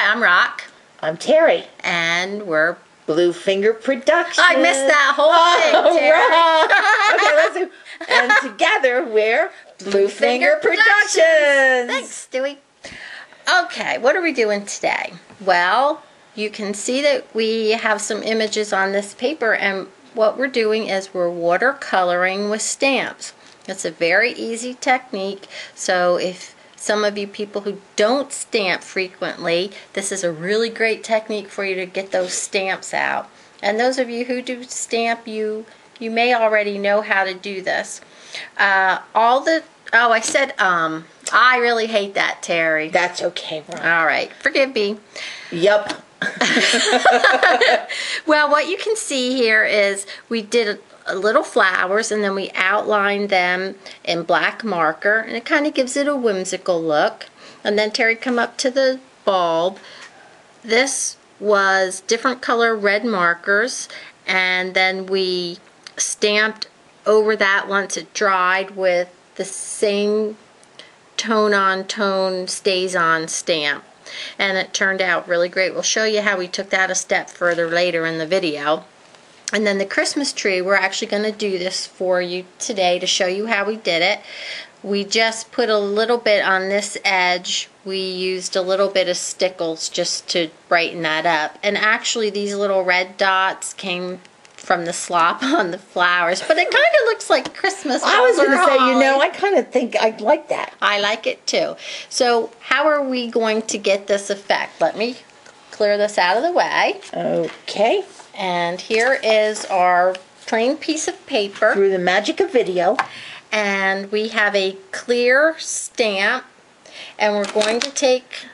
Hi, I'm Rock. I'm Terry. And we're... Blue Finger Productions. I missed that whole thing, Terry. Okay, let's do... And together we're Blue Finger Productions. Thanks, Stewie. Okay, what are we doing today? Well, you can see that we have some images on this paper, and what we're doing is we're watercoloring with stamps. It's a very easy technique, so if some of you people who don't stamp frequently, this is a really great technique for you to get those stamps out. And those of you who do stamp, you may already know how to do this. I really hate that, Terry. That's okay, Ron. All right, forgive me. Yup. Well, what you can see here is we did little flowers and then we outlined them in black marker, and it kind of gives it a whimsical look. And then Terry, come up to the bulb. This was different color red markers, and then we stamped over that once it dried with the same tone on tone stays on stamp, and it turned out really great. We'll show you how we took that a step further later in the video. And then the Christmas tree, we're actually going to do this for you today to show you how we did it. We just put a little bit on this edge. We used a little bit of stickles just to brighten that up. And actually these little red dots came from the slop on the flowers, but it kind of looks like Christmas. I was going to say, you know, I kind of think I like that. I like it too. So how are we going to get this effect? Let me clear this out of the way. Okay. And here is our plain piece of paper. Through the magic of video. And we have a clear stamp. And we're going to take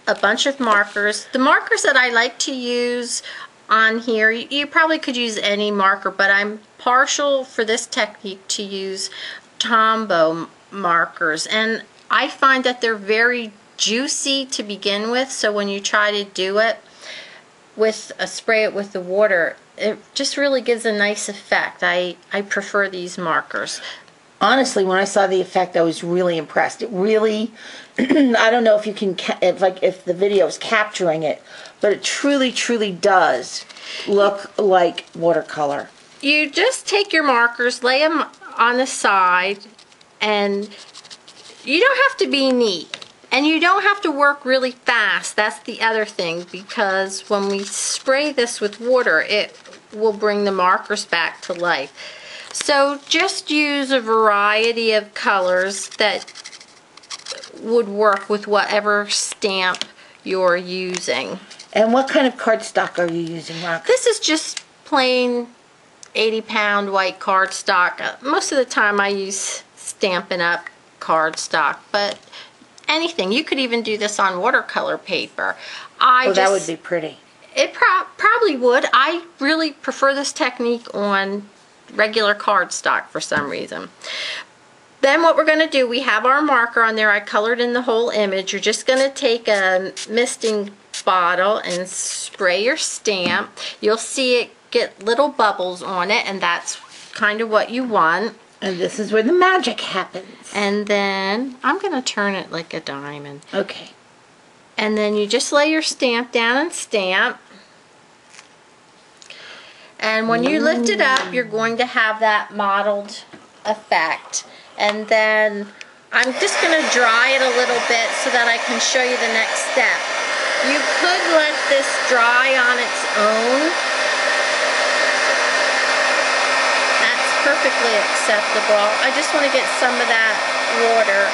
a bunch of markers. The markers that I like to use on here, you probably could use any marker, but I'm partial for this technique to use Tombow markers. And I find that they're very juicy to begin with, so when you try to do it, spray it with the water, it just really gives a nice effect. I prefer these markers. Honestly, when I saw the effect, I was really impressed. It really, I don't know if you can, if the video is capturing it, but it truly, truly does look like watercolor. You just take your markers, lay them on the side, and you don't have to be neat. And you don't have to work really fast. That's the other thing, because when we spray this with water, it will bring the markers back to life. So just use a variety of colors that would work with whatever stamp you're using. And what kind of cardstock are you using, Rock? This is just plain 80-pound white cardstock. Most of the time I use Stampin' Up! Cardstock, but anything. You could even do this on watercolor paper. That would be pretty. It probably would. I really prefer this technique on regular cardstock for some reason. Then what we're going to do, we have our marker on there. I colored in the whole image. You're just going to take a misting bottle and spray your stamp. You'll see it get little bubbles on it, and that's kind of what you want. And this is where the magic happens. And then I'm going to turn it like a diamond. Okay. And then you just lay your stamp down and stamp. And when you lift it up, you're going to have that mottled effect. And then I'm just going to dry it a little bit so that I can show you the next step. You could let this dry on its own. Perfectly acceptable. I just want to get some of that water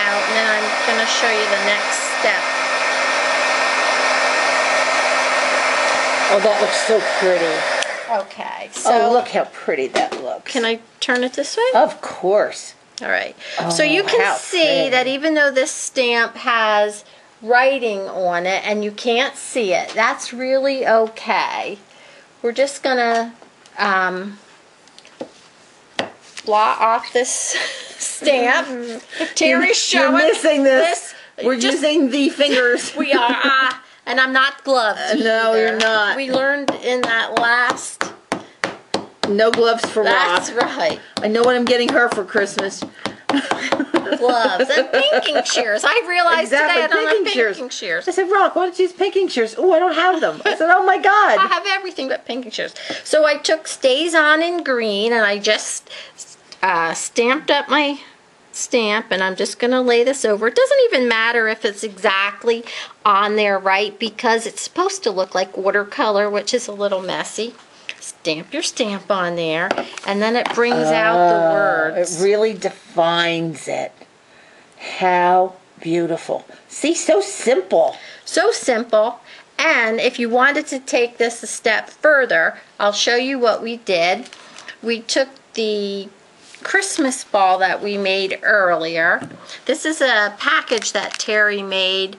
out, and then I'm going to show you the next step. Oh, that looks so pretty. Okay, so look how pretty that looks. Can I turn it this way? Of course. All right. So you can see that even though this stamp has writing on it and you can't see it, that's really okay. We're just going to blot off this stamp. Terry's showing. You're missing this. We're using the fingers. We are. And I'm not gloved. No, you're not. We learned in that last. No gloves for Rob. That's right. I know what I'm getting her for Christmas. gloves and pinking shears. I realized today I don't have Exactly, pinking shears. I said, Rock, why don't you use pinking shears? Oh, I don't have them. I said, oh my I God. have everything but pinking shears. So I took Stays On in green and I just stamped up my stamp, and I'm just going to lay this over. It doesn't even matter if it's exactly on there right, because it's supposed to look like watercolor, which is a little messy. Stamp your stamp on there, and then it brings out the words. It really defines it. How beautiful. See, so simple. So simple. And if you wanted to take this a step further, I'll show you what we did. We took the Christmas ball that we made earlier. This is a package that Terry made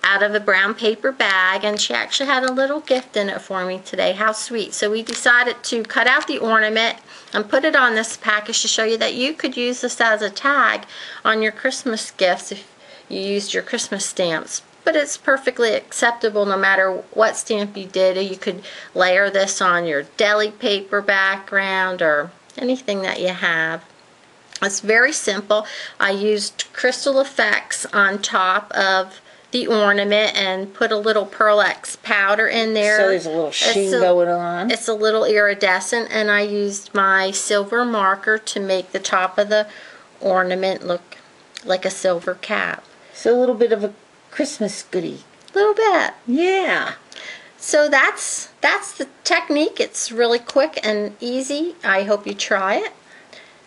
out of a brown paper bag, and she actually had a little gift in it for me today. How sweet. So we decided to cut out the ornament and put it on this package to show you that you could use this as a tag on your Christmas gifts if you used your Christmas stamps. But it's perfectly acceptable no matter what stamp you did. You could layer this on your deli paper background or anything that you have. It's very simple. I used crystal effects on top of the ornament and put a little Pearl X powder in there. So there's a little sheen going on. It's a little iridescent, and I used my silver marker to make the top of the ornament look like a silver cap. So a little bit of a Christmas goodie. A little bit. Yeah. So that's the technique. It's really quick and easy. I hope you try it.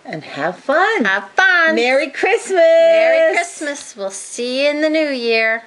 And have fun. Have fun. Merry Christmas. Merry Christmas. We'll see you in the new year.